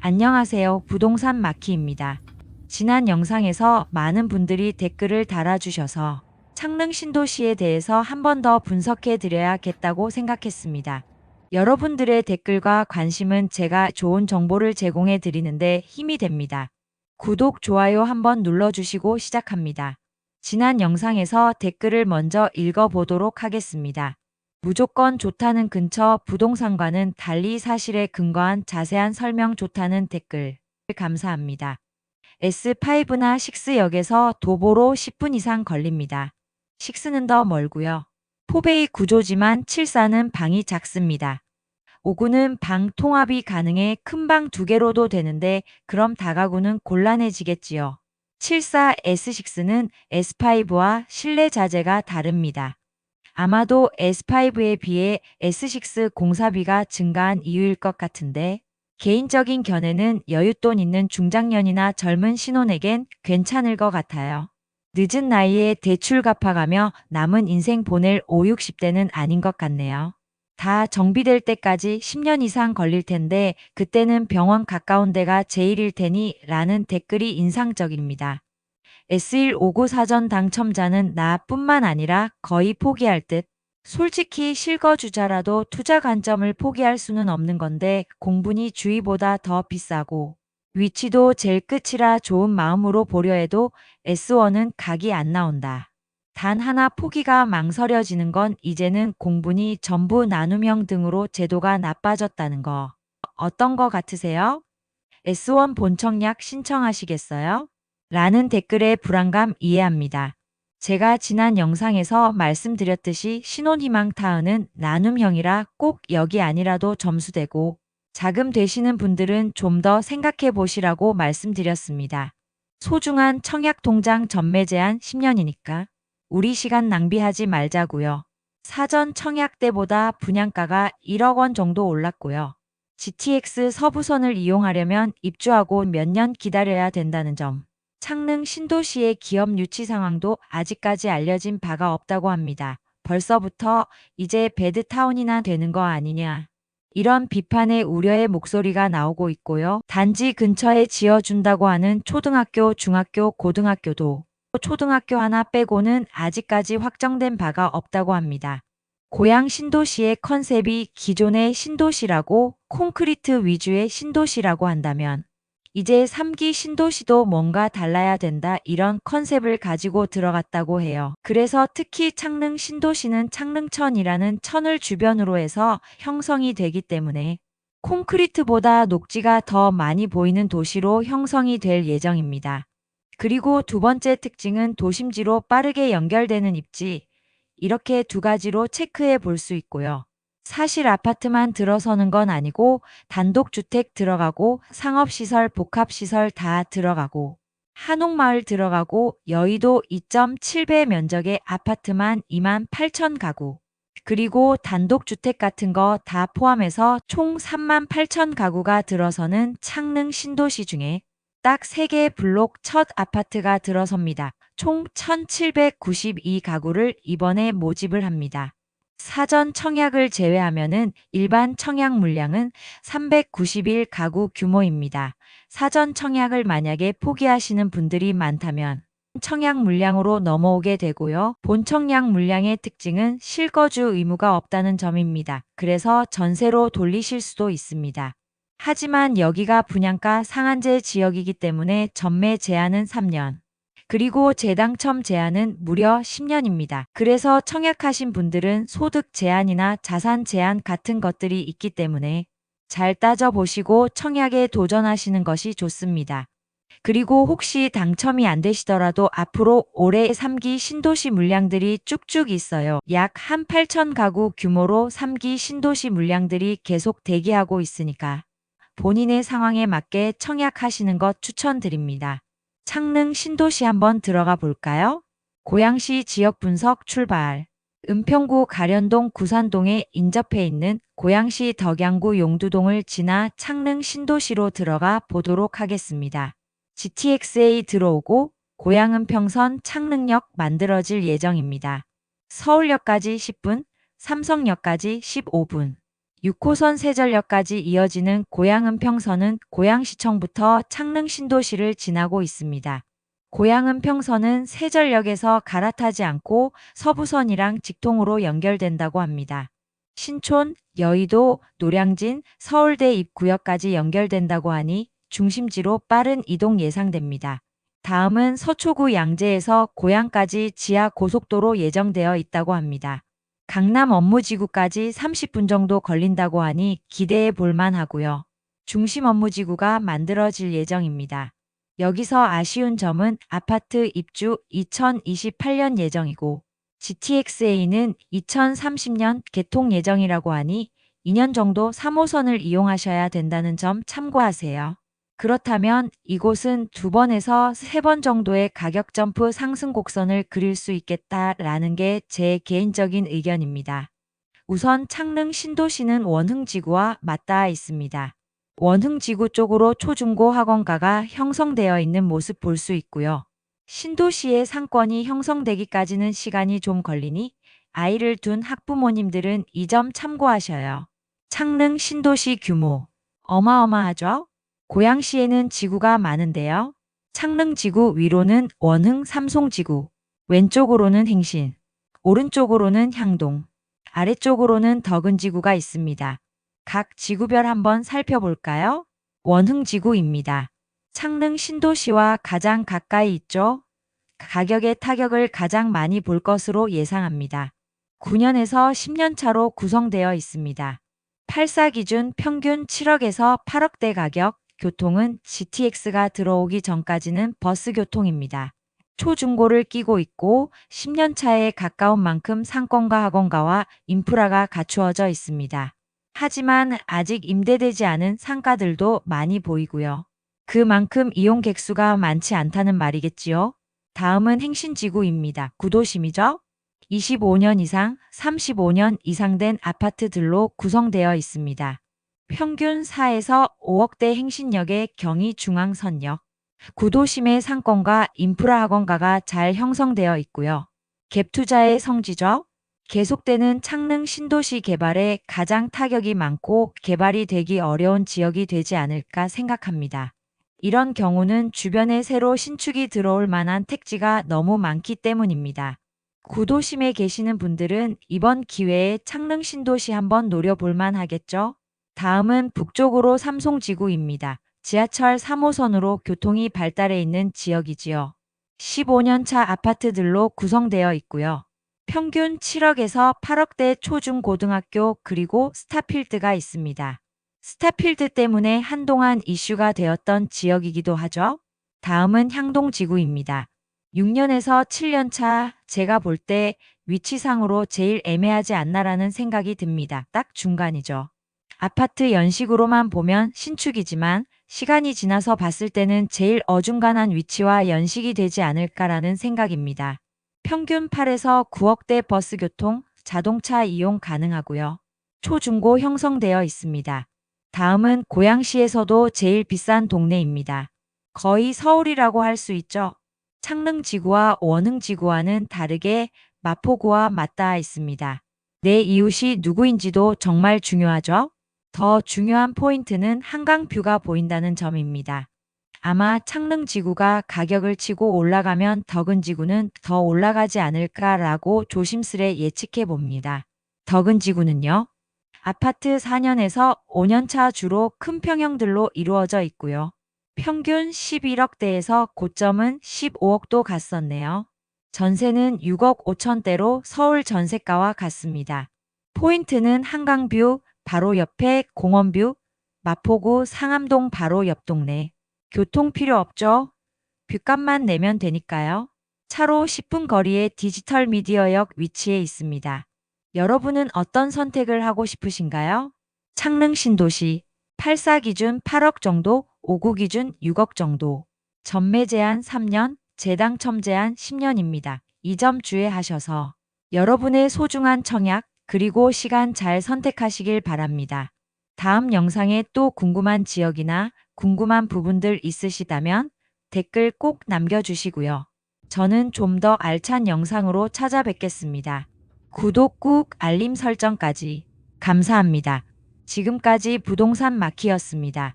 안녕하세요. 부동산 마키입니다. 지난 영상에서 많은 분들이 댓글을 달아주셔서 창릉 신도시에 대해서 한 번 더 분석해 드려야겠다고 생각했습니다. 여러분들의 댓글과 관심은 제가 좋은 정보를 제공해 드리는데 힘이 됩니다. 구독, 좋아요 한번 눌러주시고 시작합니다. 지난 영상에서 댓글을 먼저 읽어보도록 하겠습니다. 무조건 좋다는 근처 부동산과는 달리 사실에 근거한 자세한 설명 좋다는 댓글 감사합니다. S5나 6역에서 도보로 10분 이상 걸립니다. 6는 더 멀고요. 포베이 구조지만 74는 방이 작습니다. 5구는 방 통합이 가능해 큰 방 2개로도 되는데 그럼 다가구는 곤란해지겠지요. 74 S6는 S5와 실내 자재가 다릅니다. 아마도 S5에 비해 S6 공사비가 증가한 이유일 것 같은데 개인적인 견해는 여윳돈 있는 중장년이나 젊은 신혼에겐 괜찮을 것 같아요. 늦은 나이에 대출 갚아가며 남은 인생 보낼 5, 60대는 아닌 것 같네요. 다 정비될 때까지 10년 이상 걸릴 텐데 그때는 병원 가까운 데가 제일일 테니 라는 댓글이 인상적입니다. S159 사전 당첨자는 나뿐만 아니라 거의 포기할 듯. 솔직히 실거주자라도 투자 관점을 포기할 수는 없는 건데 공분이 주위보다 더 비싸고 위치도 제일 끝이라 좋은 마음으로 보려 해도 S1은 각이 안 나온다. 단 하나 포기가 망설여지는 건 이제는 공분이 전부 나눔형 등으로 제도가 나빠졌다는 거. 어떤 거 같으세요? S1 본청약 신청하시겠어요? 라는 댓글의 불안감 이해합니다. 제가 지난 영상에서 말씀드렸듯이 신혼희망 타은은 나눔형이라 꼭 여기 아니라도 점수되고 자금 되시는 분들은 좀 더 생각해 보시라고 말씀드렸습니다. 소중한 청약 통장 전매 제한 10년이니까 우리 시간 낭비하지 말자고요. 사전 청약 때보다 분양가가 1억 원 정도 올랐고요. GTX 서부선을 이용하려면 입주하고 몇 년 기다려야 된다는 점. 창릉 신도시의 기업 유치 상황도 아직까지 알려진 바가 없다고 합니다. 벌써부터 이제 배드타운이나 되는 거 아니냐. 이런 비판의 우려의 목소리가 나오고 있고요. 단지 근처에 지어준다고 하는 초등학교, 중학교, 고등학교도 초등학교 하나 빼고는 아직까지 확정된 바가 없다고 합니다. 고양 신도시의 컨셉이 기존의 신도시라고 콘크리트 위주의 신도시라고 한다면 이제 3기 신도시도 뭔가 달라야 된다 이런 컨셉을 가지고 들어갔다고 해요. 그래서 특히 창릉 신도시는 창릉천이라는 천을 주변으로 해서 형성이 되기 때문에 콘크리트보다 녹지가 더 많이 보이는 도시로 형성이 될 예정입니다. 그리고 두 번째 특징은 도심지로 빠르게 연결되는 입지. 이렇게 두 가지로 체크해 볼 수 있고요. 사실 아파트만 들어서는 건 아니고 단독주택 들어가고 상업시설, 복합시설 다 들어가고 한옥마을 들어가고 여의도 2.7배 면적의 아파트만 28,000 가구 그리고 단독주택 같은 거 다 포함해서 총 38,000 가구가 들어서는 창릉 신도시 중에 딱 3개 블록 첫 아파트가 들어섭니다. 총 1,792 가구를 이번에 모집을 합니다. 사전 청약을 제외하면은 일반 청약 물량은 391 가구 규모입니다. 사전 청약을 만약에 포기하시는 분들이 많다면 청약 물량으로 넘어오게 되고요. 본 청약 물량의 특징은 실거주 의무가 없다는 점입니다. 그래서 전세로 돌리실 수도 있습니다. 하지만 여기가 분양가 상한제 지역이기 때문에 전매 제한은 3년. 그리고 재당첨 제한은 무려 10년입니다. 그래서 청약하신 분들은 소득 제한이나 자산 제한 같은 것들이 있기 때문에 잘 따져보시고 청약에 도전하시는 것이 좋습니다. 그리고 혹시 당첨이 안 되시더라도 앞으로 올해 3기 신도시 물량들이 쭉쭉 있어요. 약 한 8,000 가구 규모로 3기 신도시 물량들이 계속 대기하고 있으니까 본인의 상황에 맞게 청약하시는 것 추천드립니다. 창릉 신도시 한번 들어가 볼까요? 고양시 지역 분석 출발. 은평구 가련동 구산동에 인접해 있는 고양시 덕양구 용두동을 지나 창릉 신도시로 들어가 보도록 하겠습니다. GTX-A 들어오고 고양은평선 창릉역 만들어질 예정입니다. 서울역까지 10분, 삼성역까지 15분. 6호선 세전역까지 이어지는 고양은평선은 고양시청부터 창릉신도시를 지나고 있습니다. 고양은평선은 세전역에서 갈아타지 않고 서부선이랑 직통으로 연결된다고 합니다. 신촌, 여의도, 노량진, 서울대 입구역까지 연결된다고 하니 중심지로 빠른 이동 예상됩니다. 다음은 서초구 양재에서 고양까지 지하 고속도로 예정되어 있다고 합니다. 강남 업무지구까지 30분 정도 걸린다고 하니 기대해 볼만 하고요. 중심 업무지구가 만들어질 예정입니다. 여기서 아쉬운 점은 아파트 입주 2028년 예정이고 GTX-A는 2030년 개통 예정이라고 하니 2년 정도 3호선을 이용하셔야 된다는 점 참고하세요. 그렇다면 이곳은 2번에서 3번 정도의 가격 점프 상승 곡선을 그릴 수 있겠다라는 게 제 개인적인 의견입니다. 우선 창릉 신도시는 원흥지구와 맞닿아 있습니다. 원흥지구 쪽으로 초중고 학원가가 형성되어 있는 모습 볼 수 있고요. 신도시의 상권이 형성되기까지는 시간이 좀 걸리니 아이를 둔 학부모님들은 이 점 참고하셔요. 창릉 신도시 규모 어마어마하죠? 고양시에는 지구가 많은데요. 창릉지구 위로는 원흥 삼송지구, 왼쪽으로는 행신, 오른쪽으로는 향동, 아래쪽으로는 덕은지구가 있습니다. 각 지구별 한번 살펴볼까요? 원흥지구입니다. 창릉 신도시와 가장 가까이 있죠? 가격의 타격을 가장 많이 볼 것으로 예상합니다. 9년에서 10년 차로 구성되어 있습니다. 84 기준 평균 7억에서 8억대 가격, 교통은 GTX가 들어오기 전까지는 버스 교통입니다. 초중고를 끼고 있고 10년 차에 가까운 만큼 상권과 학원가와 인프라가 갖추어져 있습니다. 하지만 아직 임대되지 않은 상가들도 많이 보이고요. 그만큼 이용 객수가 많지 않다는 말이겠지요. 다음은 행신지구입니다. 구도심이죠. 25년 이상, 35년 이상 된 아파트들로 구성되어 있습니다. 평균 4에서 5억대 행신역의 경의중앙선역, 구도심의 상권과 인프라 학원가가 잘 형성되어 있고요. 갭투자의 성지죠. 계속되는 창릉 신도시 개발에 가장 타격이 많고 개발이 되기 어려운 지역이 되지 않을까 생각합니다. 이런 경우는 주변에 새로 신축이 들어올 만한 택지가 너무 많기 때문입니다. 구도심에 계시는 분들은 이번 기회에 창릉 신도시 한번 노려볼 만 하겠죠? 다음은 북쪽으로 삼송지구입니다. 지하철 3호선으로 교통이 발달해 있는 지역이지요. 15년 차 아파트들로 구성되어 있고요. 평균 7억에서 8억대 초중고등학교 그리고 스타필드가 있습니다. 스타필드 때문에 한동안 이슈가 되었던 지역이기도 하죠. 다음은 향동지구입니다. 6년에서 7년 차 제가 볼 때 위치상으로 제일 애매하지 않나라는 생각이 듭니다. 딱 중간이죠. 아파트 연식으로만 보면 신축이지만 시간이 지나서 봤을 때는 제일 어중간한 위치와 연식이 되지 않을까라는 생각입니다. 평균 8에서 9억대 버스 교통, 자동차 이용 가능하고요. 초중고 형성되어 있습니다. 다음은 고양시에서도 제일 비싼 동네입니다. 거의 서울이라고 할 수 있죠. 창릉지구와 원흥지구와는 다르게 마포구와 맞닿아 있습니다. 내 이웃이 누구인지도 정말 중요하죠. 더 중요한 포인트는 한강뷰가 보인다는 점입니다. 아마 창릉지구가 가격을 치고 올라가면 덕은지구는 더 올라가지 않을까라고 조심스레 예측해 봅니다. 덕은지구는요. 아파트 4년에서 5년 차 주로 큰 평형들로 이루어져 있고요. 평균 11억대에서 고점은 15억도 갔었네요. 전세는 6억 5천대로 서울 전세가와 같습니다. 포인트는 한강뷰, 바로 옆에 공원뷰, 마포구 상암동 바로 옆 동네. 교통 필요 없죠? 뷰값만 내면 되니까요. 차로 10분 거리에 디지털 미디어역 위치해 있습니다. 여러분은 어떤 선택을 하고 싶으신가요? 창릉 신도시, 84 기준 8억 정도, 59 기준 6억 정도. 전매 제한 3년, 재당첨 제한 10년입니다. 이 점 주의하셔서 여러분의 소중한 청약 그리고 시간 잘 선택하시길 바랍니다. 다음 영상에 또 궁금한 지역이나 궁금한 부분들 있으시다면 댓글 꼭 남겨주시고요. 저는 좀 더 알찬 영상으로 찾아뵙겠습니다. 구독 꾹 알림 설정까지 감사합니다. 지금까지 부동산 마키였습니다.